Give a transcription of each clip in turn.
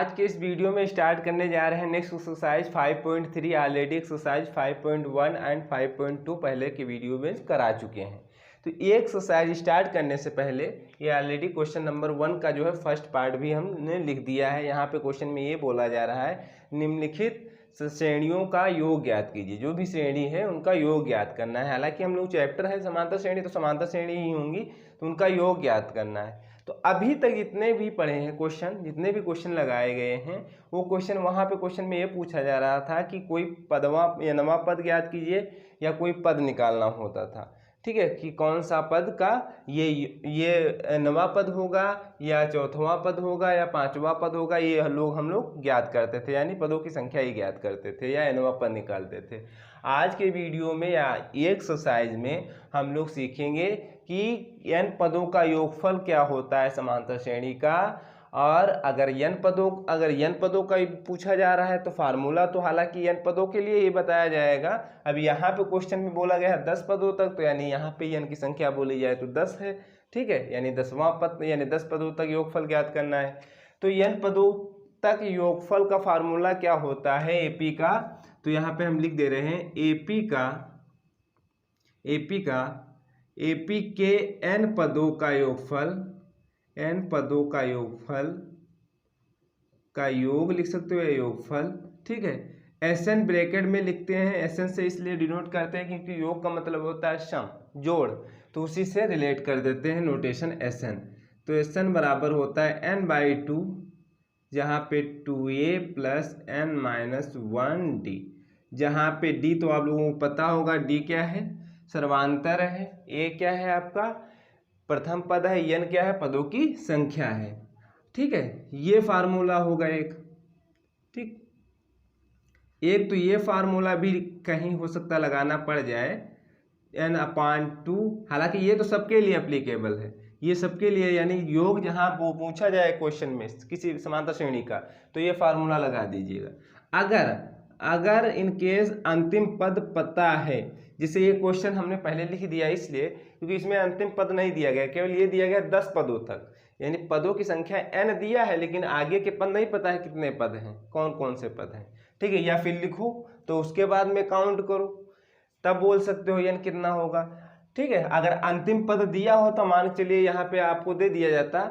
आज के इस वीडियो में स्टार्ट करने जा रहे हैं next exercise 5.3। Already exercise 5.1 and 5.2 पहले के वीडियो में करा चुके हैं। तो ये एक्सरसाइज स्टार्ट करने से पहले ये ऑलरेडी क्वेश्चन नंबर 1 का जो है फर्स्ट पार्ट भी हमने लिख दिया है। यहाँ पे क्वेश्चन में ये बोला जा रहा है निम्नलिखित श्रेणियों का योग ज्ञात कीजिए। जो भी श्रेणी है उनका योग ज्ञात करना है। हालांकि हम लोग चैप्टर है समांतर श्रेणी, तो समांतर श्रेणी ही होंगी, तो उनका योग ज्ञात करना है। तो अभी तक जितने भी पढ़े हैं क्वेश्चन, जितने भी क्वेश्चन लगाए गए हैं, वो क्वेश्चन वहाँ पे क्वेश्चन में ये पूछा जा रहा था कि कोई पदवा या नवा पद ज्ञात कीजिए या कोई पद निकालना होता था। ठीक है, कि कौन सा पद का ये नवा पद होगा या चौथवा पद होगा या पांचवा पद होगा, ये हम लोग ज्ञात करते थे, यानी पदों की संख्या ही ज्ञात करते थे या नवा पद निकालते थे। आज के वीडियो में या एक्सरसाइज में हम लोग सीखेंगे कि n पदों का योगफल क्या होता है समांतर श्रेणी का, और अगर n पदों का पूछा जा रहा है तो फार्मूला तो हालांकि n पदों के लिए ये बताया जाएगा। अब यहाँ पे क्वेश्चन में बोला गया है 10 पदों तक, तो यानी यहाँ पे n की संख्या बोली जाए तो 10 है। ठीक है, यानी 10वां पद यानी 10 पदों तक योगफल ज्ञात करना है। तो n पदों तक योगफल का फार्मूला क्या होता है AP का, तो यहाँ पे हम लिख दे रहे हैं AP के n पदों का योगफल, n पदों का योगफल का योग लिख सकते हो या योगफल। ठीक है, SN ब्रैकेट में लिखते हैं। SN से इसलिए डिनोट करते हैं क्योंकि योग का मतलब होता है सम, जोड़, तो उसी से रिलेट कर देते हैं नोटेशन SN। तो SN बराबर होता है n/2, जहाँ पे 2a + n-1d, जहाँ पे d तो आप लोगों को पता होगा, d क्या है, सर्वांतर है, a क्या है आपका प्रथम पद है, n क्या है पदों की संख्या है। ठीक है, ये फार्मूला होगा एक। ठीक, एक तो ये फार्मूला भी कहीं हो सकता लगाना पड़ जाए n/2। हालांकि ये तो सबके लिए एप्लीकेबल है, ये सबके लिए, यानी योग जहाँ वो पूछा जाए क्वेश्चन में किसी समांतर श्रेणी का, तो ये फार्मूला लगा दीजिएगा। अगर इन केस अंतिम पद पता है, जिसे ये क्वेश्चन हमने पहले लिख दिया इसलिए क्योंकि इसमें अंतिम पद नहीं दिया गया, केवल ये दिया गया 10 पदों तक, यानी पदों की संख्या n दिया है, लेकिन आगे के पद नहीं पता है कितने पद हैं, कौन कौन से पद हैं। ठीक है, या फिर लिखो तो उसके बाद में काउंट करो, तब बोल सकते हो n कितना होगा। ठीक है, अगर अंतिम पद दिया हो तो मान के चलिए यहाँ पे आपको दे दिया जाता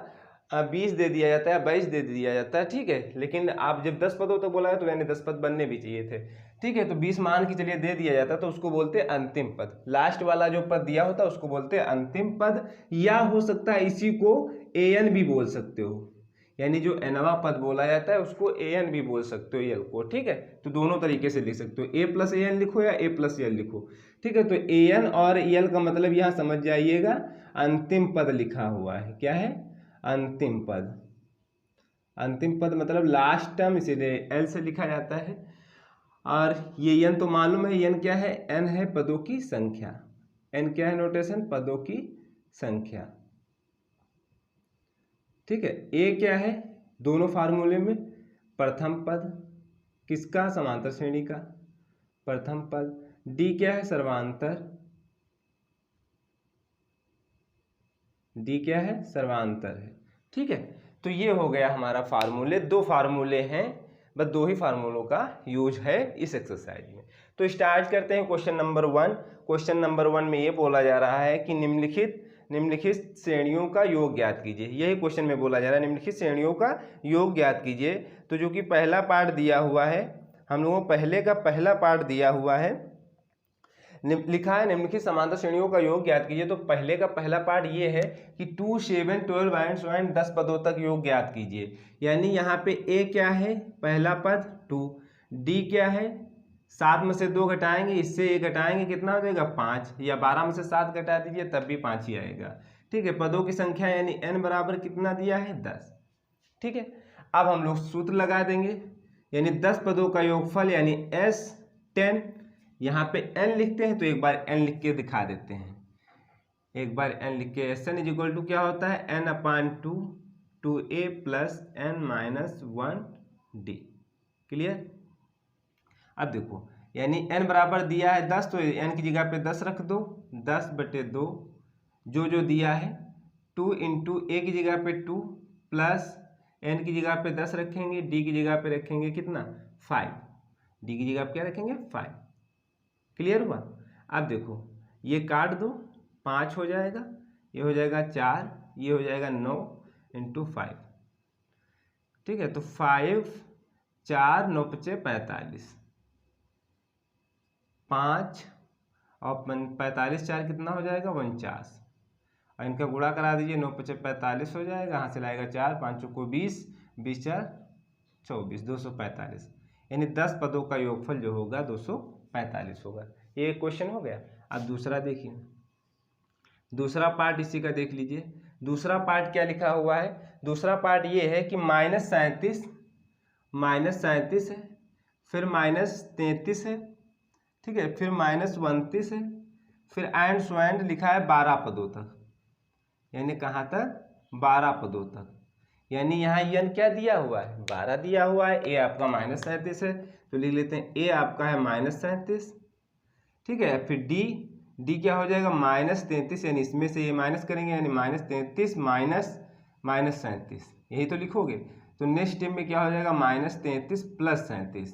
20 दे दिया जाता है, 22 दे दिया जाता है। ठीक है, लेकिन आप जब 10 पदों तक बोला है तो यानी 10 पद बनने भी चाहिए थे। ठीक है, तो 20 मान के चलिए दे दिया जाता तो उसको बोलते हैं अंतिम पद। लास्ट वाला जो पद दिया होता है उसको बोलते हैं अंतिम पद, या हो सकता है इसी को an भी बोल सकते हो, यानी जो nवां पद बोला जाता है उसको an भी बोल सकते हो, l को। ठीक है, तो दोनों तरीके से लिख सकते हो, a + an लिखो या a + l लिखो। ठीक है, तो an और l का मतलब यहाँ समझ जाइएगा, अंतिम पद लिखा हुआ है। क्या है, अंतिम पद। अंतिम पद मतलब लास्ट टर्म, इसीलिए l से लिखा जाता है। और ये n तो मालूम है, n क्या है, n है पदों की संख्या। n क्या है नोटेशन, पदों की संख्या। ठीक है, a क्या है दोनों फार्मूले में, प्रथम पद किसका, समांतर श्रेणी का प्रथम पद। d क्या है, सर्वांतर, d क्या है, सर्वांतर है। ठीक है, तो ये हो गया हमारा फार्मूले। 2 फार्मूले हैं, बस 2 ही फार्मूलों का यूज है इस एक्सरसाइज में। तो स्टार्ट करते हैं क्वेश्चन नंबर 1। क्वेश्चन नंबर 1 में ये बोला जा रहा है कि निम्नलिखित श्रेणियों का योग ज्ञात कीजिए। यही क्वेश्चन में बोला जा रहा है, निम्नलिखित श्रेणियों का योग ज्ञात कीजिए। तो जो कि पहला पार्ट दिया हुआ है, हम लोगों को पहले का पहला पार्ट दिया हुआ है, लिखा है निम्नलिखित समांतर श्रेणियों का योग ज्ञात कीजिए। तो पहले का पहला पार्ट ये है कि 2, 7, 12 एंड 10 पदों तक योग ज्ञात कीजिए। यानी यहाँ पे a क्या है, पहला पद 2, d क्या है, 7 में से 2 घटाएंगे, इससे a घटाएंगे, कितना हो जाएगा 5, या 12 में से 7 घटा दीजिए तब भी 5 ही आएगा। ठीक है, पदों की संख्या यानी n बराबर कितना दिया है, 10। ठीक है, अब हम लोग सूत्र लगा देंगे, यानी 10 पदों का योगफल यानी S10। यहाँ पे n लिखते हैं तो एक बार n लिख के दिखा देते हैं, एक बार n लिख के। SN = क्या होता है, n/2 2a + n-1d। क्लियर। अब देखो, यानी n बराबर दिया है 10, तो n की जगह पे 10 रख दो, 10/2 जो दिया है, 2 × a की जगह पे 2 प्लस n की जगह पे 10 रखेंगे, d की जगह पे रखेंगे कितना 5, d की जगह पे क्या रखेंगे 5। क्लियर हुआ। अब देखो ये काट दो, 5 हो जाएगा, ये हो जाएगा 4, ये हो जाएगा 9 इंटू 5। ठीक है, तो 5 4 9 5 45, 5 और 45 4 कितना हो जाएगा 49, और इनका गुणा करा दीजिए, 9 5 45 हो जाएगा, यहाँ से लाएगा 4, 5 को 20, 20 4 24, 245। यानी 10 पदों का योगफल जो होगा 245 होगा। ये एक क्वेश्चन हो गया। अब दूसरा देखिए, दूसरा पार्ट इसी का देख लीजिए। दूसरा पार्ट क्या लिखा हुआ है, दूसरा पार्ट ये है कि -37 है, फिर -33 है, ठीक है, फिर -29 है, फिर एंड सो एंड लिखा है 12 पदों तक, यानी कहाँ तक 12 पदों तक। यानी यहाँ n क्या दिया हुआ है 12 दिया हुआ है, a आपका -37 है, तो लिख लेते हैं a आपका है -37। ठीक है, फिर d क्या हो जाएगा -33, यानी इसमें से ये माइनस करेंगे, यानी -33 -37, यही तो लिखोगे। तो नेक्स्ट स्टेप में क्या हो जाएगा -33 + 37,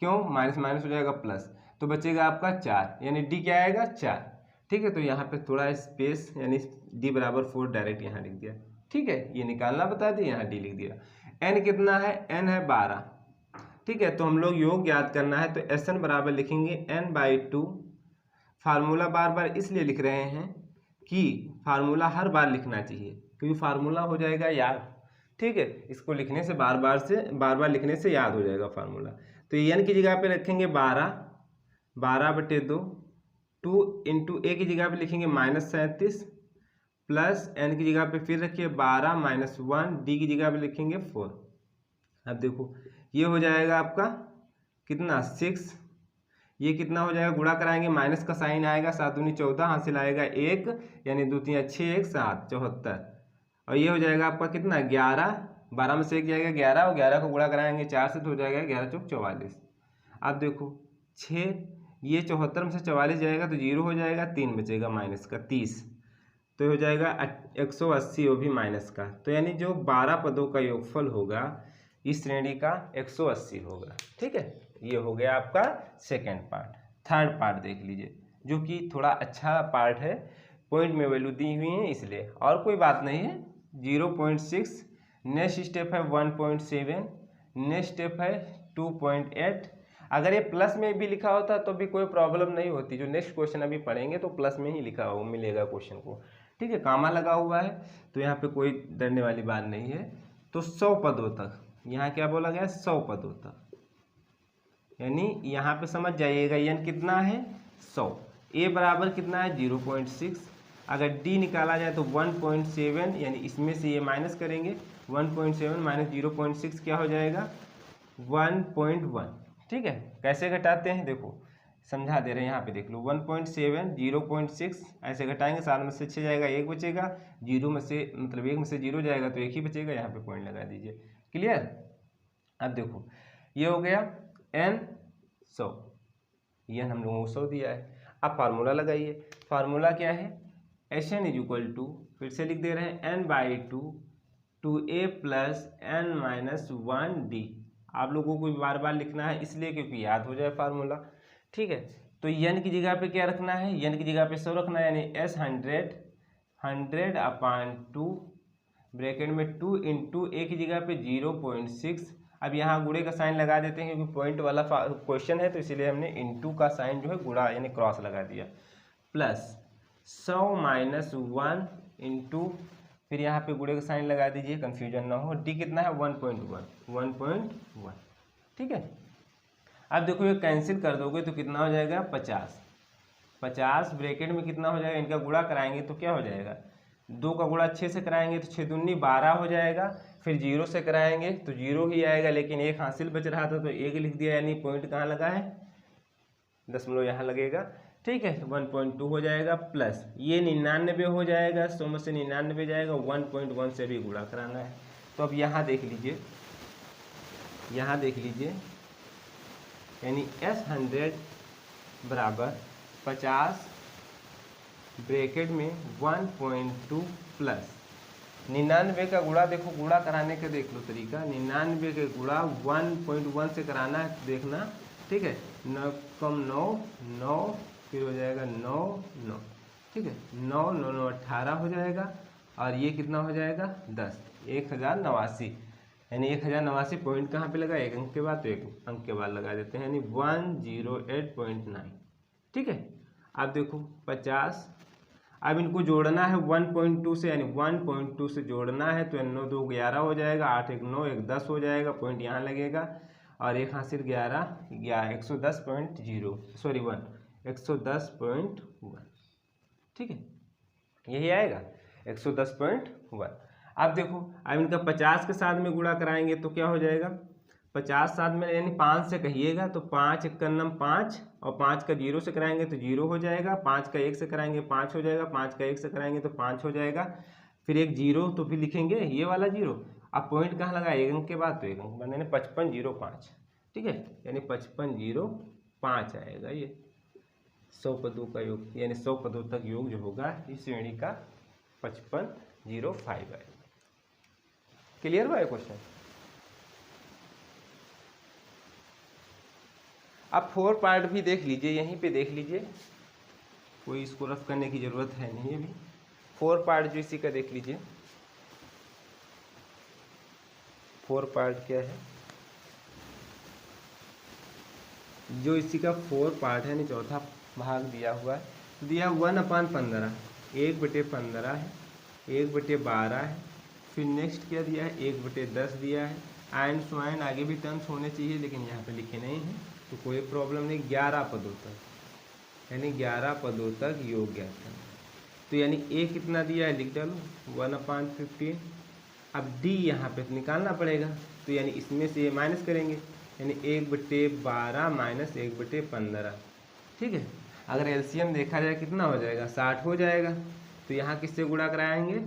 क्यों माइनस माइनस हो जाएगा प्लस, तो बचेगा आपका 4, यानी d क्या आएगा 4। ठीक है, तो यहाँ पे थोड़ा स्पेस, यानी d बराबर 4 डायरेक्ट यहाँ लिख दिया। ठीक है, ये निकालना बता दिए, यहाँ d लिख दिया। n कितना है, n है 12। ठीक है, तो हम लोग योग याद करना है, तो Sn बराबर लिखेंगे n/2। फार्मूला बार बार इसलिए लिख रहे हैं कि फार्मूला हर बार लिखना चाहिए, क्योंकि फार्मूला हो जाएगा याद। ठीक है, इसको लिखने से बार बार लिखने से याद हो जाएगा फार्मूला। तो n की जगह पे रखेंगे 12, 12/2, 2 इंटू a की जगह पे लिखेंगे -37, प्लस n की जगह पे फिर रखिए 12 -1, d की जगह पे लिखेंगे 4। अब देखो ये हो जाएगा आपका कितना 6, ये कितना हो जाएगा, गुणा कराएंगे, माइनस का साइन आएगा, 7 दूनी 14, हासिल आएगा 1, यानी 2 3 6 1 7 74, और ये हो जाएगा आपका कितना 11, 12 में से 1 जाएगा 11, और 11 को गुणा कराएंगे 4 से, तो हो जाएगा 11 चौक 44। अब देखो 6, ये 74 में से 44 जाएगा तो 0 हो जाएगा, 3 बचेगा माइनस का 30, तो हो जाएगा 180, वो भी माइनस का। तो यानी जो 12 पदों का योगफल होगा इस श्रेणी का 180 होगा। ठीक है, ये हो गया आपका सेकेंड पार्ट। थर्ड पार्ट देख लीजिए, जो कि थोड़ा अच्छा पार्ट है, पॉइंट में वैल्यू दी हुई है इसलिए, और कोई बात नहीं है। 0.6, नेक्स्ट स्टेप है 1.7, नेक्स्ट स्टेप है 2.8। अगर ये प्लस में भी लिखा होता तो भी कोई प्रॉब्लम नहीं होती, जो नेक्स्ट क्वेश्चन अभी पढ़ेंगे तो प्लस में ही लिखा हो मिलेगा क्वेश्चन को। ठीक है, कामा लगा हुआ है तो यहाँ पे कोई डरने वाली बात नहीं है। तो 100 पदों तक, यहाँ क्या बोला गया 100 पदों तक, यानी यहाँ पे समझ जाइएगा n कितना है 100, a बराबर कितना है 0.6, अगर d निकाला जाए तो 1.7, यानी इसमें से ये माइनस करेंगे, 1.7 माइनस 0.6 क्या हो जाएगा 1.1। ठीक है, कैसे घटाते हैं देखो समझा दे रहे हैं, यहाँ पे देख लो 1.7 0.6 ऐसे घटाएंगे, 7 में से 6 जाएगा 1 बचेगा, 0 में से मतलब 1 में से 0 जाएगा तो 1 ही बचेगा, यहाँ पे पॉइंट लगा दीजिए। क्लियर। अब देखो ये हो गया n 100, ये हम लोगों को 100 दिया है। अब फार्मूला लगाइए, फार्मूला क्या है Sn = फिर से लिख दे रहे हैं n/2 2a + n - 1d। आप लोगों को बार बार लिखना है इसलिए क्योंकि याद हो जाए फार्मूला। ठीक है, तो n की जगह पे क्या रखना है, n की जगह पे 100 रखना है, यानी s 100/2 ब्रैकेट में 2 इंटू a की जगह पे 0.6। अब यहाँ गुणे का साइन लगा देते हैं क्योंकि पॉइंट वाला क्वेश्चन है, तो इसीलिए हमने इंटू का साइन जो है गुणा यानी क्रॉस लगा दिया, प्लस 100 - 1 इंटू, फिर यहाँ पे गुणे का साइन लगा दीजिए कंफ्यूजन ना हो, d कितना है 1.1। ठीक है, अब देखो ये कैंसिल कर दोगे तो कितना हो जाएगा 50 ब्रैकेट में कितना हो जाएगा, इनका गुणा कराएंगे तो क्या हो जाएगा, 2 का गुणा 6 से कराएंगे तो 6 दूनी 12 हो जाएगा, फिर 0 से कराएंगे तो 0 ही आएगा, लेकिन 1 हासिल बच रहा था तो 1 लिख दिया, यानी पॉइंट कहाँ लगा है, दशमलव यहाँ लगेगा। ठीक है, 1.2 हो जाएगा, प्लस ये 99 हो जाएगा, 100 में से 99 जाएगा, 1.1 से भी गुणा कराना है। तो अब यहाँ देख लीजिए, यानी s 100 बराबर 50 ब्रैकेट में 1.2 प्लस 99 का गुणा देखो, गुणा कराने का देख लो तरीका। 99 के गुणा 1.1 से कराना है, देखना, ठीक है। 9 कम 9 9, फिर हो जाएगा 9 9, ठीक है। 9 9 9 18 हो जाएगा, और ये कितना हो जाएगा 10, 1089, यानी 1089 पॉइंट कहाँ पे लगा, एक अंक के बाद, तो एक अंक के बाद लगा देते हैं, यानी 108.9, ठीक है। अब देखो 50, अब इनको जोड़ना है 1.2 से, यानी 1.2 से जोड़ना है, तो 9 2 11 हो जाएगा, 8 1 9 1 10 हो जाएगा, पॉइंट यहाँ लगेगा, और एक हासिल 11 110.0 सॉरी 1 110.1, ठीक है, यही आएगा 110.1। अब देखो, अब इनका 50 के साथ में गुणा कराएंगे तो क्या हो जाएगा, 50 साथ में यानी 5 से कहिएगा, तो 5 1 5, और 5 का 0 से कराएंगे तो 0 हो जाएगा, 5 का 1 से कराएंगे 5 हो जाएगा, 5 का 1 से कराएंगे तो 5 हो जाएगा, फिर एक 0 तो फिर लिखेंगे ये वाला 0। अब पॉइंट कहाँ लगा, एक अंक के बाद, तो एक अंक बने 5505, ठीक है, यानी 5505 आएगा ये 100 पदों का योग, यानी 100 पदों तक योग जो होगा इस श्रेणी का 5505 आएगा। क्लियर हुआ है क्वेश्चन। अब 4 पार्ट भी देख लीजिए, यहीं पे देख लीजिए, कोई इसको रफ करने की जरूरत है नहीं अभी। 4 पार्ट जो इसी का देख लीजिए, 4 पार्ट क्या है, जो इसी का 4 पार्ट है, नहीं चौथा भाग दिया हुआ है, दिया 1/15, 1/15 है, 1/12 है, फिर नेक्स्ट क्या दिया है 1/10 दिया है, एंड सो एंड आगे भी टर्म्स होने चाहिए, लेकिन यहाँ पे लिखे नहीं हैं तो कोई प्रॉब्लम नहीं। 11 पदों तक, यानी 11 पदों तक योग ज्ञात करना। तो यानी ए कितना दिया है लिख डालो 1/15। अब डी यहाँ पे निकालना पड़ेगा, तो यानी इसमें से ये माइनस करेंगे, यानी 1/12 माइनस 1/15, ठीक है। अगर एलसीएम देखा जाए कितना हो जाएगा 60 हो जाएगा, तो यहाँ किससे गुणा कराएंगे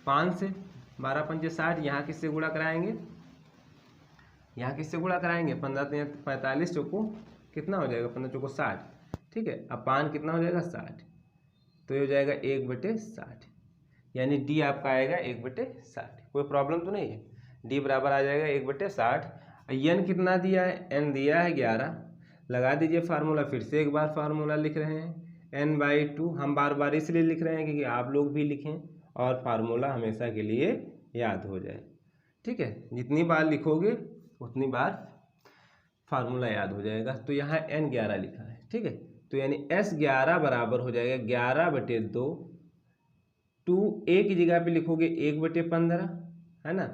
5 से, 12 पंजे 60, यहाँ किससे गुणा कराएंगे, यहाँ किससे गुणा कराएंगे 15 45 चौको कितना हो जाएगा 15 चौको 60, ठीक है। अब 5 कितना हो जाएगा 60, तो ये हो जाएगा 1/60, यानी डी आपका आएगा 1/60। कोई प्रॉब्लम तो नहीं है, डी बराबर आ जाएगा 1/60। एन कितना दिया है, एन दिया है 11, लगा दीजिए फार्मूला, फिर से एक बार फार्मूला लिख रहे हैं n/2। हम बार बार इसलिए लिख रहे हैं क्योंकि आप लोग भी लिखें और फार्मूला हमेशा के लिए याद हो जाए, ठीक है। जितनी बार लिखोगे उतनी बार फार्मूला याद हो जाएगा। तो यहाँ n11 लिखा है, ठीक है, तो यानी S11 बराबर हो जाएगा 11/2, 2 a की जगह पे लिखोगे 1/15, है ना,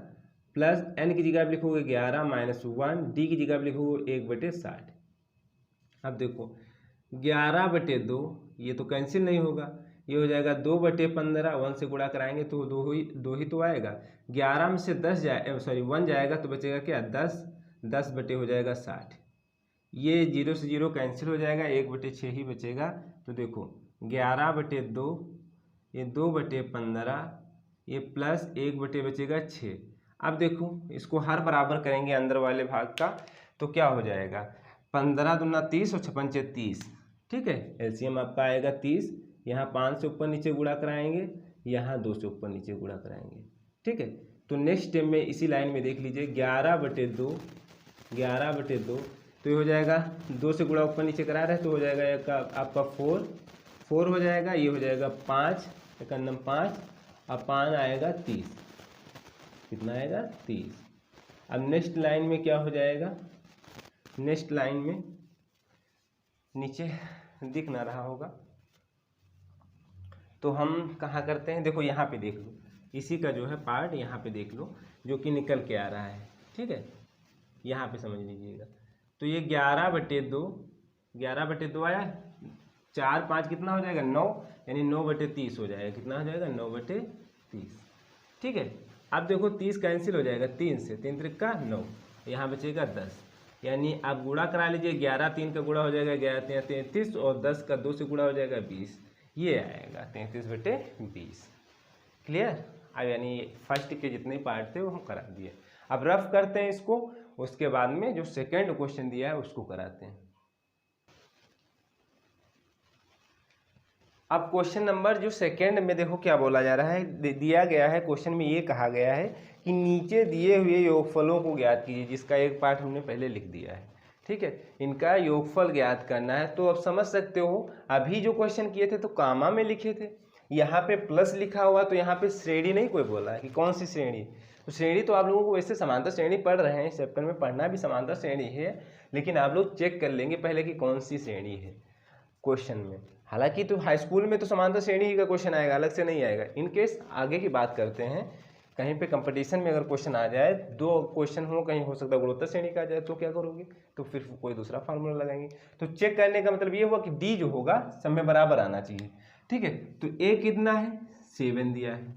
प्लस n की जगह पे लिखोगे 11 माइनस 1, डी की जगह पे लिखोगे 1/60। अब देखो 11/2 ये तो कैंसिल नहीं होगा, ये हो जाएगा 2/15, 1 से गुणा कराएंगे तो दो ही तो आएगा, 11 में से 10 जाए सॉरी 1 जाएगा तो बचेगा क्या 10, 10 बटे हो जाएगा 60, ये 0 से 0 कैंसिल हो जाएगा, 1/6 ही बचेगा। तो देखो 11/2, ये 2/15, ये प्लस 1 बचेगा 6। अब देखो इसको हर बराबर करेंगे अंदर वाले भाग का, तो क्या हो जाएगा 15 दूना 30 और 56 30, ठीक है। एलसीएम आपका आएगा 30, यहाँ 5 से ऊपर नीचे गुणा कराएंगे, यहाँ 2 से ऊपर नीचे गुणा कराएंगे, ठीक है। तो नेक्स्ट स्टेप में इसी लाइन में देख लीजिए 11/2, 11/2, तो ये हो जाएगा 2 से गुणा ऊपर नीचे करा रहे हैं तो हो जाएगा आपका 4 हो जाएगा, ये हो जाएगा 5, 5, और 5 आएगा 30, कितना आएगा 30। अब नेक्स्ट लाइन में क्या हो जाएगा, नेक्स्ट लाइन में नीचे दिख ना रहा होगा तो हम कहाँ करते हैं, देखो यहाँ पे देख लो, इसी का जो है पार्ट यहाँ पे देख लो जो कि निकल के आ रहा है, ठीक है, यहाँ पे समझ लीजिएगा। तो ये 11/2, 11/2 आया, 4 5 कितना हो जाएगा 9, यानी 9/30 हो जाएगा, कितना हो जाएगा 9/30, ठीक है। अब देखो 30 कैंसिल हो जाएगा 3 से, 3 त्रिका 9, यहाँ बचेगा 10, यानी आप गुणा करा लीजिए, 11 3 का गुणा हो जाएगा 11 33, और 10 का 2 से गुणा हो जाएगा 20, ये आएगा 33/20। क्लियर। अब यानी फर्स्ट के जितने पार्ट थे वो हम करा दिए। अब रफ करते हैं इसको, उसके बाद में जो सेकंड क्वेश्चन दिया है उसको कराते हैं। अब क्वेश्चन नंबर जो सेकंड में देखो क्या बोला जा रहा है, दिया गया है क्वेश्चन में, ये कहा गया है कि नीचे दिए हुए योगफलों को ज्ञात कीजिए, जिसका एक पार्ट हमने पहले लिख दिया है। ठीक है, इनका योगफल ज्ञात करना है। तो अब समझ सकते हो, अभी जो क्वेश्चन किए थे तो कामा में लिखे थे, यहाँ पे प्लस लिखा हुआ, तो यहाँ पे श्रेणी नहीं कोई बोला है कि कौन सी श्रेणी। तो श्रेणी तो आप लोगों को वैसे समांतर श्रेणी पढ़ रहे हैं, इस चैप्टर में पढ़ना भी समांतर श्रेणी है, लेकिन आप लोग चेक कर लेंगे पहले कि कौन सी श्रेणी है क्वेश्चन में। हालांकि तो हाई स्कूल में तो समांतर श्रेणी का क्वेश्चन आएगा, अलग से नहीं आएगा। इन केस आगे की बात करते हैं, कहीं पे कंपटीशन में अगर क्वेश्चन आ जाए, दो क्वेश्चन हो, कहीं हो सकता है गुणोत्तर श्रेणी का आ जाए, तो क्या करोगे, तो फिर कोई दूसरा फार्मूला लगाएंगे। तो चेक करने का मतलब ये हुआ कि डी जो होगा सब में बराबर आना चाहिए। ठीक है, तो ए कितना है, 7 दिया है,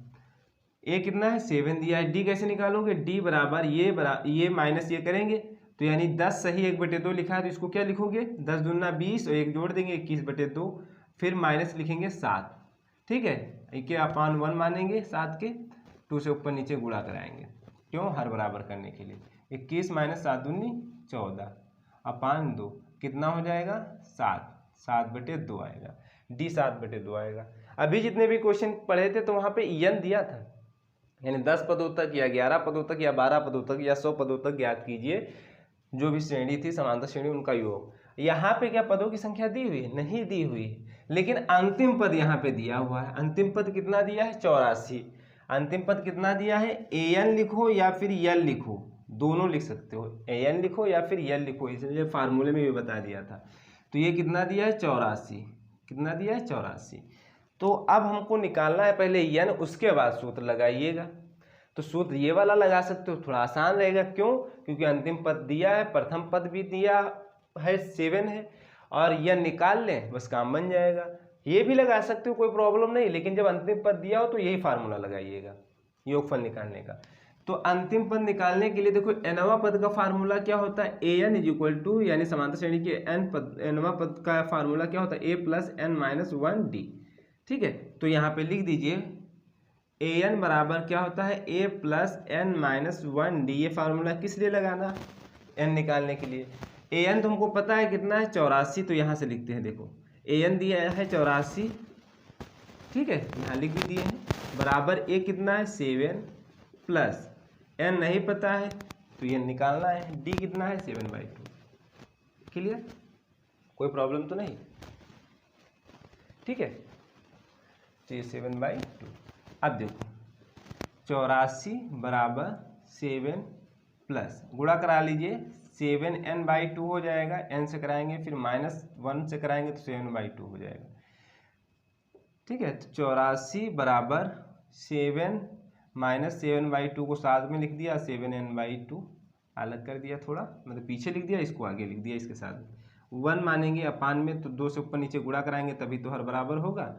ए कितना है, 7 दिया है। डी कैसे निकालोगे, डी बराबर ये माइनस ये करेंगे, तो यानी 10 सही 1/2 लिखा है, तो इसको क्या लिखोगे, 10 दूना 20 और 1 जोड़ देंगे 21/2, फिर माइनस लिखेंगे 7। ठीक है, एक अपान 1 मानेंगे 7 के, 2 से ऊपर नीचे गुणा कराएंगे, क्यों, हर बराबर करने के लिए। 21 माइनस 7 दूनी 14 अपान 2 कितना हो जाएगा, 7, 7/2 आएगा। डी 7/2 आएगा। अभी जितने भी क्वेश्चन पढ़े थे तो वहाँ पे n दिया था, यानी 10 पदों तक या 11 पदों तक या 12 पदों तक या 100 पदों तक ज्ञात कीजिए, जो भी श्रेणी थी समांतर श्रेणी उनका योग। यहाँ पे क्या पदों की संख्या दी हुई है, नहीं दी हुई है, लेकिन अंतिम पद यहाँ पे दिया हुआ है। अंतिम पद कितना दिया है, 84। अंतिम पद कितना दिया है, an लिखो या फिर यल लिखो, दोनों लिख सकते हो, an लिखो या फिर यल लिखो, इसलिए फार्मूले में भी बता दिया था। तो ये कितना दिया है, 84, कितना दिया है, 84। तो अब हमको निकालना है पहले n, उसके बाद सूत्र लगाइएगा। तो सूत्र ये वाला लगा सकते हो, थोड़ा आसान रहेगा। क्यों, क्योंकि अंतिम पद दिया है, प्रथम पद भी दिया है 7 है, और यह निकाल लें बस काम बन जाएगा। ये भी लगा सकते हो, कोई प्रॉब्लम नहीं, लेकिन जब अंतिम पद दिया हो तो यही फार्मूला लगाइएगा योगफल निकालने का। तो अंतिम पद निकालने के लिए देखो, nवां पद का फार्मूला क्या होता है, an इक्वल टू, यानी समांतर श्रेणी के nवां पद का फार्मूला क्या होता है, a plus n minus 1d। ठीक है, तो यहाँ पे लिख दीजिए an बराबर क्या होता है, a plus n minus 1d। ये फार्मूला किस लिए लगाना, n निकालने के लिए। an तुमको पता है कितना है, 84, तो यहाँ से लिखते हैं, देखो an दिया है 84, ठीक है, यहाँ लिख भी दिए हैं, बराबर a कितना है 7 प्लस n नहीं पता है तो ये निकालना है, d कितना है 7/2। क्लियर, कोई प्रॉब्लम तो नहीं, ठीक है, तो ये 7/2। अब देखो 84 बराबर 7 प्लस, गुणा करा लीजिए, 7n/2 हो जाएगा, n से कराएंगे फिर -1 से कराएंगे तो 7/2 हो जाएगा। ठीक है, तो 84 बराबर 7 माइनस 7/2 को साथ में लिख दिया, 7n/2 अलग कर दिया, थोड़ा मतलब पीछे लिख दिया, इसको आगे लिख दिया, इसके साथ 1 मानेंगे अपान में, तो 2 से ऊपर नीचे गुणा कराएंगे तभी तो हर बराबर होगा।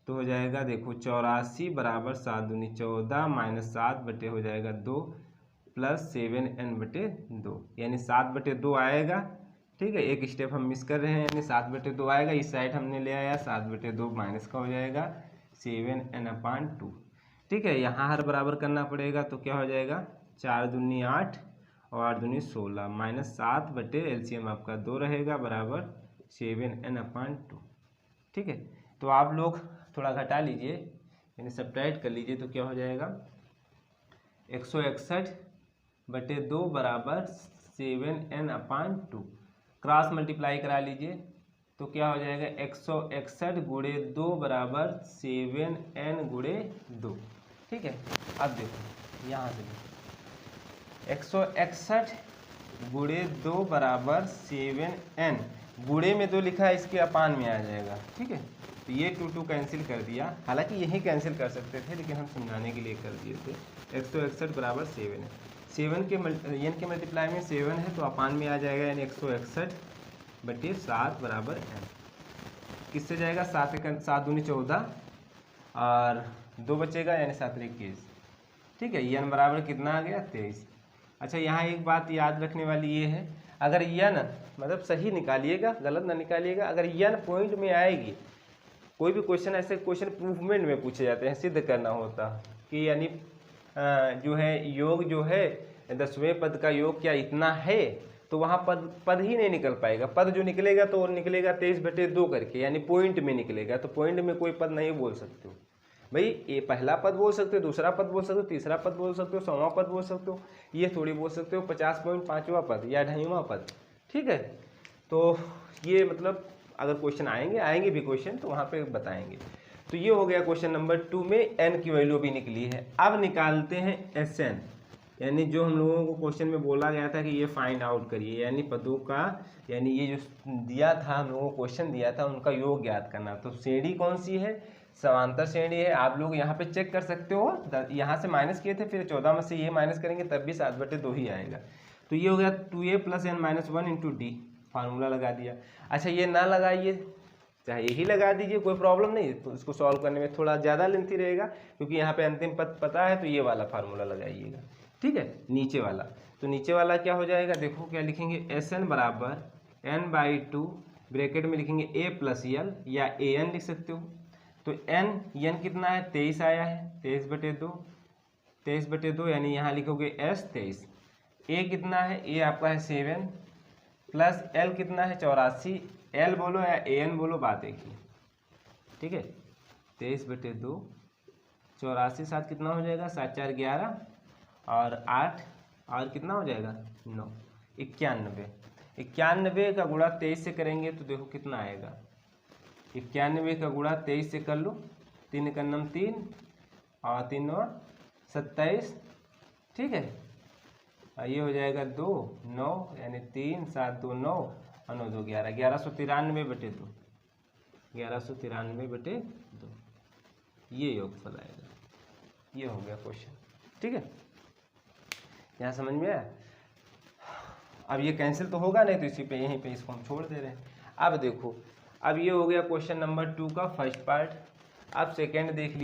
तो हो जाएगा देखो 84 बराबर 7 दूनी 14 माइनस 7 हो जाएगा 2 प्लस 7n/2, यानी 7/2 आएगा। ठीक है, एक स्टेप हम मिस कर रहे हैं, यानी 7/2 आएगा, इस साइड हमने ले आया, 7/2 माइनस का हो जाएगा 7n/2। ठीक है, यहाँ हर बराबर करना पड़ेगा, तो क्या हो जाएगा 4 दूनी 8 और 8 दूनी 16 माइनस 7 एलसीएम आपका 2 रहेगा बराबर 7n/2। ठीक है, तो आप लोग थोड़ा घटा लीजिए, यानी सब्ट्रैक्ट कर लीजिए, तो क्या हो जाएगा 161/2 बराबर 7n/2। क्रॉस मल्टीप्लाई करा लीजिए, तो क्या हो जाएगा 161 गुणे 2 बराबर 7n/2। ठीक है, अब देखो यहाँ से 161 गुणे 2 बराबर 7n, गुणे में 2 लिखा है, इसके अपान में आ जाएगा। ठीक है, तो ये 2 कैंसिल कर दिया, हालांकि यही कैंसिल कर सकते थे, लेकिन हम समझाने के लिए कर दिए थे। 161 बराबर 7 है, 7 के n के मल्टीप्लाई में 7 है, तो अपान में आ जाएगा, यानी 161/7 बराबर n। किससे जाएगा, 7 दूनी 14 और 2 बचेगा, यानी 7 21। ठीक है, n बराबर कितना आ गया 23। अच्छा, यहाँ एक बात याद रखने वाली ये है, अगर n मतलब सही निकालिएगा, गलत ना निकालिएगा, अगर n पॉइंट में आएगी, कोई भी क्वेश्चन ऐसे क्वेश्चन प्रूफमेंट में पूछे जाते हैं, सिद्ध करना होता कि यानी जो है योग जो है 10वें पद का योग क्या इतना है, तो वहाँ पद ही नहीं निकल पाएगा। पद जो निकलेगा तो निकलेगा 23/2 करके, यानी पॉइंट में निकलेगा। तो पॉइंट में कोई पद नहीं बोल सकते हो भाई। ये पहला पद बोल सकते हो, दूसरा पद बोल सकते हो, तीसरा पद बोल सकते हो, 100वां पद बोल सकते हो, ये थोड़ी बोल सकते हो 50.5वां पद या 2.5वां पद। ठीक है, तो ये मतलब अगर क्वेश्चन आएंगे भी क्वेश्चन तो वहाँ पे बताएंगे। तो ये हो गया क्वेश्चन नंबर 2 में n की वैल्यू भी निकली है। अब निकालते हैं Sn, यानी जो हम लोगों को क्वेश्चन में बोला गया था कि ये फाइंड आउट करिए, यानी पदों का, यानी ये जो दिया था हम लोगों को क्वेश्चन दिया था उनका योग ज्ञात करना। तो श्रेणी कौन सी है? समांतर श्रेणी है। आप लोग यहाँ पे चेक कर सकते हो, यहाँ से माइनस किए थे, फिर 14 में से ये माइनस करेंगे तब भी 7/2 ही आएगा। तो ये हो गया 2a + n - 1 × d, फार्मूला लगा दिया। अच्छा ये ना लगाइए, चाहे यही लगा दीजिए, कोई प्रॉब्लम नहीं। तो इसको सॉल्व करने में थोड़ा ज़्यादा लेंथी रहेगा, क्योंकि यहाँ पे अंतिम पद पता है, तो ये वाला फार्मूला लगाइएगा। ठीक है, नीचे वाला। तो नीचे वाला क्या हो जाएगा, देखो क्या लिखेंगे, Sn = n/2 ब्रैकेट में लिखेंगे a + l या an लिख सकते हो। तो n कितना है, 23 आया है, 23/2 यानी यहाँ लिखोगे s 23। a कितना है, a आपका है 7 प्लस l कितना है 84। l बोलो या an बोलो, बात एक ही। ठीक है, 23/2, 84 7 कितना हो जाएगा, 7 4 11 और 8 और कितना हो जाएगा 9, 91 का गुणा 23 से करेंगे तो देखो कितना आएगा। 91 का गुणा 23 से कर लो, 3 का 3 और 3 9 27। ठीक है, ये हो जाएगा 2 9, यानी 3 7 2 9 और 9 2 11, 1193/2, 1193/2 ये योगफल आएगा। ये हो गया क्वेश्चन। ठीक है, यहाँ समझ में आया। अब ये कैंसिल तो होगा नहीं, तो इसी पे यहीं पे इसको हम छोड़ दे रहे हैं। अब देखो, अब ये हो गया क्वेश्चन नंबर 2 का फर्स्ट पार्ट। अब सेकंड देख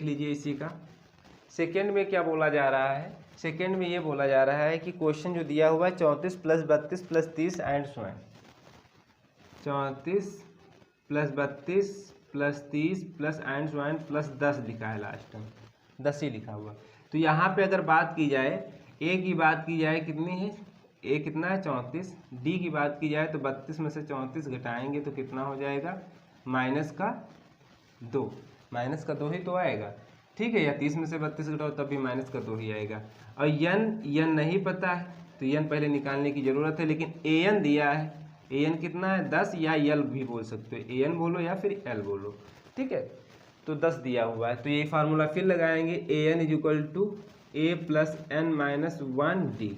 लीजिए, इसी का सेकंड में क्या बोला जा रहा है। सेकंड में ये बोला जा रहा है कि क्वेश्चन जो दिया हुआ है 34 + 32 + 30 and so on. 34 + 32 + 30 plus and so on plus 10 लिखा है, लास्ट में 10 ही लिखा हुआ। तो यहाँ पे अगर बात की जाए, ए की बात की जाए कितनी है, ए कितना है 34। डी की बात की जाए तो 32 में से 34 घटाएंगे तो कितना हो जाएगा, -2। -2 ही तो आएगा। ठीक है, या 30 में से 32 घटाओ तब भी -2 ही आएगा। और यन नहीं पता है, तो यन पहले निकालने की ज़रूरत है। लेकिन an दिया है, an कितना है 10, या यल भी बोल सकते हो, an बोलो या फिर l बोलो। ठीक है, तो 10 दिया हुआ है, तो यही फार्मूला फिर लगाएंगे, an = a + n - 1d,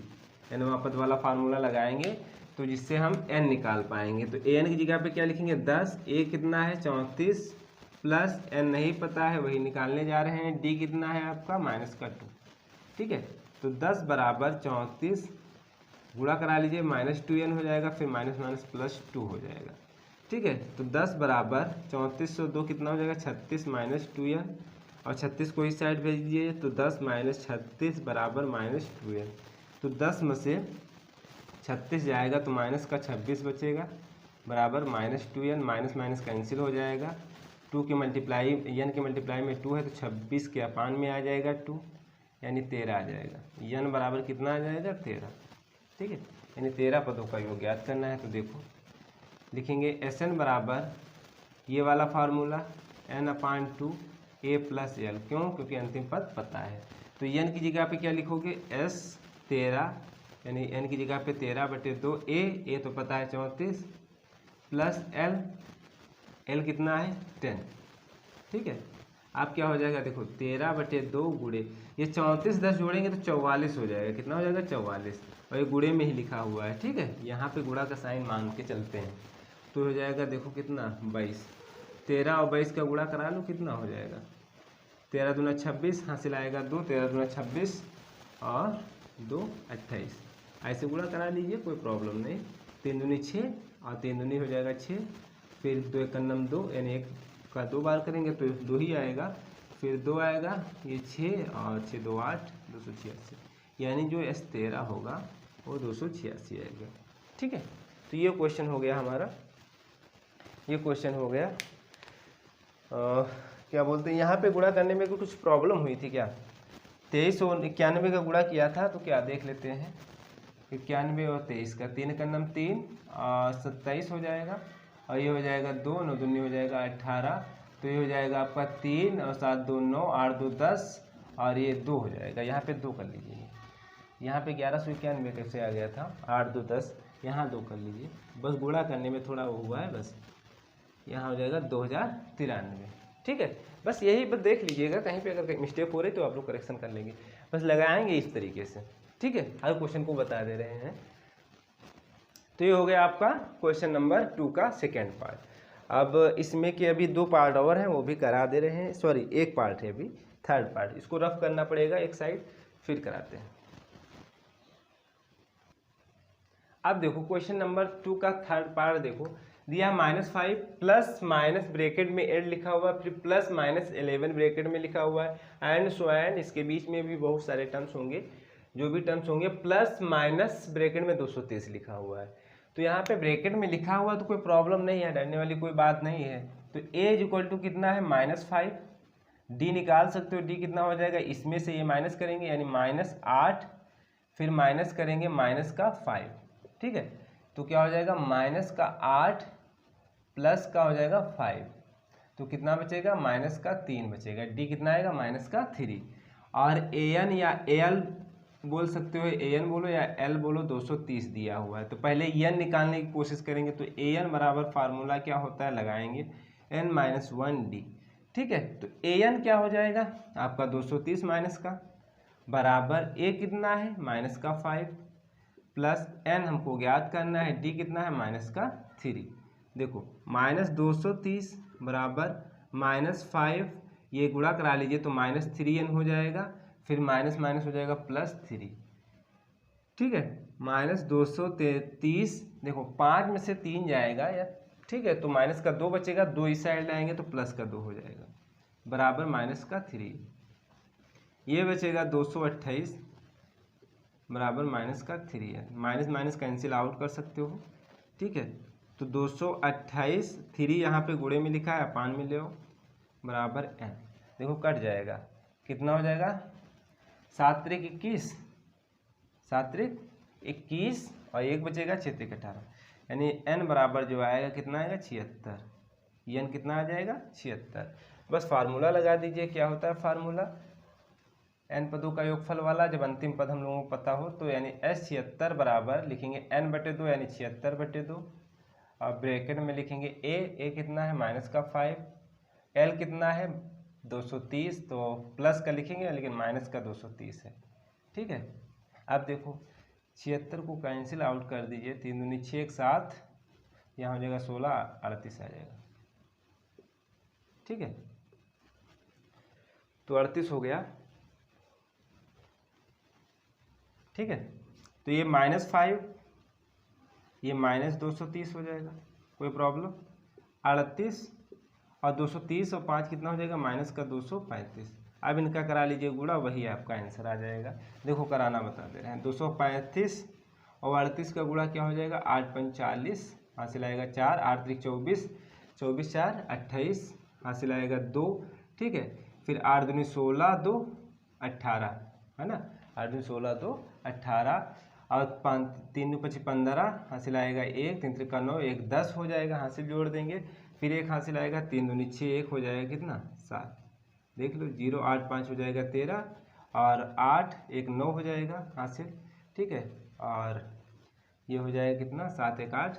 यानी वहाँ पद वाला फार्मूला लगाएंगे तो जिससे हम n निकाल पाएंगे। तो an की जगह पे क्या लिखेंगे 10, a कितना है 34 प्लस n नहीं पता है वही निकालने जा रहे हैं, d कितना है आपका -2। ठीक है, तो 10 = 34 गुणा करा लीजिए, -2n हो जाएगा, फिर +2 हो जाएगा। ठीक है, तो 10 = 34 2 कितना हो जाएगा 36 -2n, और 36 को इस साइड भेज दीजिए, तो 10 - 36 = -2n। तो 10 में से 36 जाएगा तो -26 बचेगा, बराबर -2n, माइनस कैंसिल हो जाएगा। 2 के मल्टीप्लाई, n के मल्टीप्लाई में 2 है तो 26 के अपान में आ जाएगा 2, यानी 13 आ जाएगा। n बराबर कितना आ जाएगा 13। ठीक है, यानी 13 पदों का योग ज्ञात करना है। तो देखो लिखेंगे Sn बराबर ये वाला फार्मूला n/2 a + l, क्यों, क्योंकि अंतिम पद पता है। तो n की जगह पे क्या लिखोगे s 13, यानी n की जगह पे 13/2 a तो पता है 34 प्लस l कितना है 10। ठीक है, अब क्या हो जाएगा, देखो 13/2 गुणे ये 34 10 जोड़ेंगे तो 44 हो जाएगा। कितना हो जाएगा 44, और ये गुणे में ही लिखा हुआ है। ठीक है, यहाँ पे गुणा का साइन मान के चलते हैं, तो हो जाएगा देखो कितना 22। 13 और 22 का गुणा करा लो, कितना हो जाएगा 13 दूना 26, हासिल आएगा 2, 13 दूना 26 और 2 28, ऐसे गुणा करा लीजिए, कोई प्रॉब्लम नहीं। 3 दूनी 6 और 3 दूनी हो जाएगा 6, फिर 2 × 1 2, यानी 1 का 2 बार करेंगे तो 2 ही आएगा, फिर 2 आएगा, ये 6 और 6 2 8, 286, यानी जो S13 होगा वो 286 आएगा। ठीक है, तो ये क्वेश्चन हो गया हमारा, ये क्वेश्चन हो गया। क्या बोलते हैं, यहाँ पे गुणा करने में कुछ प्रॉब्लम हुई थी क्या, 2391 का गुणा किया था, तो क्या देख लेते हैं। 91 और 23 का 3 का नम 3 और 27 हो जाएगा, और ये हो जाएगा 2, 9 दूनी हो जाएगा 18, तो ये हो जाएगा आपका 3 और 7 2 9, 8 2 10, और ये 2 हो जाएगा। यहाँ पे 2 कर लीजिए, यहाँ पे 1191 कैसे आ गया था, 8 2 10, यहाँ 2 कर लीजिए, बस गुणा करने में थोड़ा वो हुआ है बस। यहाँ हो जाएगा 2093। ठीक है, बस यही बस देख लीजिएगा, कहीं पे अगर मिस्टेक हो रही तो आप लोग करेक्शन कर लेंगे, बस लगाएंगे इस तरीके से। ठीक है, हर क्वेश्चन को बता दे रहे हैं। तो ये हो गया आपका क्वेश्चन नंबर 2 का सेकेंड पार्ट। अब इसमें के अभी 2 पार्ट और हैं, वो भी करा दे रहे हैं, सॉरी 1 पार्ट है अभी, थर्ड पार्ट, इसको रफ करना पड़ेगा एक साइड, फिर कराते हैं। अब देखो क्वेश्चन नंबर 2 का थर्ड पार्ट देखो, दिया -5 प्लस माइनस ब्रैकेट में 8 लिखा हुआ है, फिर प्लस -11 ब्रैकेट में लिखा हुआ है, एंड सो एंड, इसके बीच में भी बहुत सारे टर्म्स होंगे, जो भी टर्म्स होंगे, प्लस माइनस ब्रैकेट में 230 लिखा हुआ है। तो यहाँ पे ब्रैकेट में लिखा हुआ तो कोई प्रॉब्लम नहीं है, डरने वाली कोई बात नहीं है। तो a इक्वल टू कितना है -5, d निकाल सकते हो, d कितना हो जाएगा, इसमें से ये माइनस करेंगे यानी -8, फिर माइनस करेंगे -5। ठीक है, तो क्या हो जाएगा -8 प्लस का हो जाएगा 5, तो कितना बचेगा -3 बचेगा, d कितना आएगा -3। और an या al बोल सकते हो, an बोलो या l बोलो, 230 दिया हुआ है। तो पहले n निकालने की कोशिश करेंगे, तो an बराबर फार्मूला क्या होता है, लगाएंगे n-1d। ठीक है, तो an क्या हो जाएगा आपका 230 माइनस का, बराबर a कितना है -5, प्लस n हमको ज्ञात करना है, d कितना है -3। देखो -230 बराबर -5, ये गुणा करा लीजिए तो -3n हो जाएगा, फिर माइनस माइनस हो जाएगा +3। ठीक है, -230, देखो 5 में से 3 जाएगा या, ठीक है, तो माइनस का 2 बचेगा, 2 इस साइड लाएंगे तो प्लस का 2 हो जाएगा, बराबर -3। ये बचेगा 228 बराबर -3 है, माइनस माइनस कैंसिल आउट कर सकते हो। ठीक है, तो 228, 3 यहाँ पे गुणे में लिखा है, अपान में ले आओ, बराबर n। देखो कट जाएगा, कितना हो जाएगा 7 त्रिक 21, 7 त्रिक 21, और 1 बचेगा 6 त्रिक 18, यानी n बराबर जो आएगा कितना आएगा 76, n कितना आ जाएगा 76। बस फार्मूला लगा दीजिए, क्या होता है फार्मूला, n पदों का योगफल वाला, जब अंतिम पद हम लोगों को पता हो तो यानी S76 बराबर लिखेंगे n/2 यानी 76/2, और ब्रैकेट में लिखेंगे a कितना है -5, l कितना है 230, तो प्लस का लिखेंगे लेकिन माइनस का 230 है। ठीक है, अब देखो 76 को कैंसिल आउट कर दीजिए, 3 दूनी 6 एक साथ, यहाँ हो जाएगा 16, 38 आ जाएगा। ठीक है, तो 38 हो गया। ठीक है, तो ये -5, ये -230 हो जाएगा, कोई प्रॉब्लम, 38 और 230 और 5 कितना हो जाएगा -235। अब इनका करा लीजिए गुणा, वही आपका आंसर आ जाएगा। देखो कराना बता दे रहे हैं, 235 और 38 का गुणा क्या हो जाएगा 8 5 40, हासिल आएगा 4, 8 3 24, 24 4 28, हासिल आएगा 2। ठीक है, फिर 8 दूनी 16, 2 18, है ना, 8 दूनी 16, 2 18, और 3 5 15, हासिल आएगा 1, 3 3 9, 1 10 हो जाएगा, हासिल जोड़ देंगे, फिर 1 हासिल आएगा, 3 दूनी 6, 1 हो जाएगा कितना 7, देख लो 0 8 5 हो जाएगा 13, और 8 1 9 हो जाएगा हासिल। ठीक है, और ये हो जाएगा कितना 7 1 8,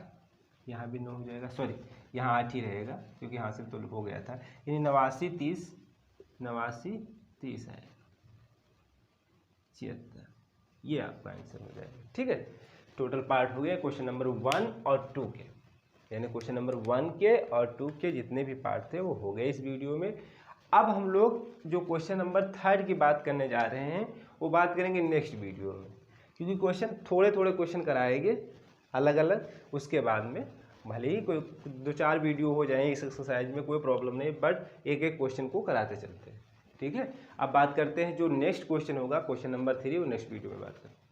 यहाँ भी 9 हो जाएगा, सॉरी यहाँ 8 ही रहेगा क्योंकि हासिल तो हो गया था, यानी 89 30, 89 30 है 76, ये आपका आंसर हो जाएगा। ठीक है, टोटल पार्ट हो गया क्वेश्चन नंबर 1 और 2 के, यानी क्वेश्चन नंबर 1 के और 2 के जितने भी पार्ट थे वो हो गए इस वीडियो में। अब हम लोग जो क्वेश्चन नंबर 3 की बात करने जा रहे हैं वो बात करेंगे नेक्स्ट वीडियो में, क्योंकि क्वेश्चन थोड़े थोड़े क्वेश्चन कराएंगे अलग अलग, उसके बाद में भले ही कोई 2-4 वीडियो हो जाए इस एक्सरसाइज में, कोई प्रॉब्लम नहीं, बट एक एक क्वेश्चन को कराते चलते हैं। ठीक है, अब बात करते हैं जो नेक्स्ट क्वेश्चन होगा, क्वेश्चन नंबर 3, वो नेक्स्ट वीडियो में बात करते हैं।